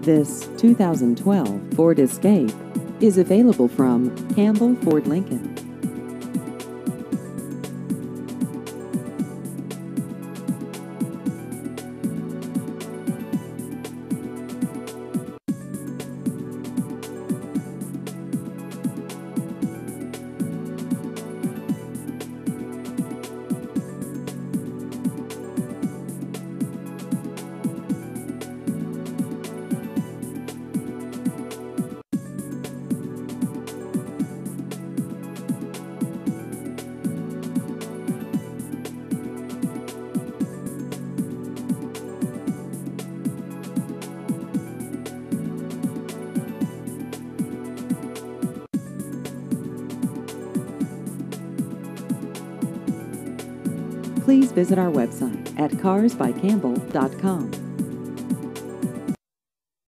This 2012 Ford Escape is available from Campbell Ford Lincoln. Please visit our website at carsbycampbell.com.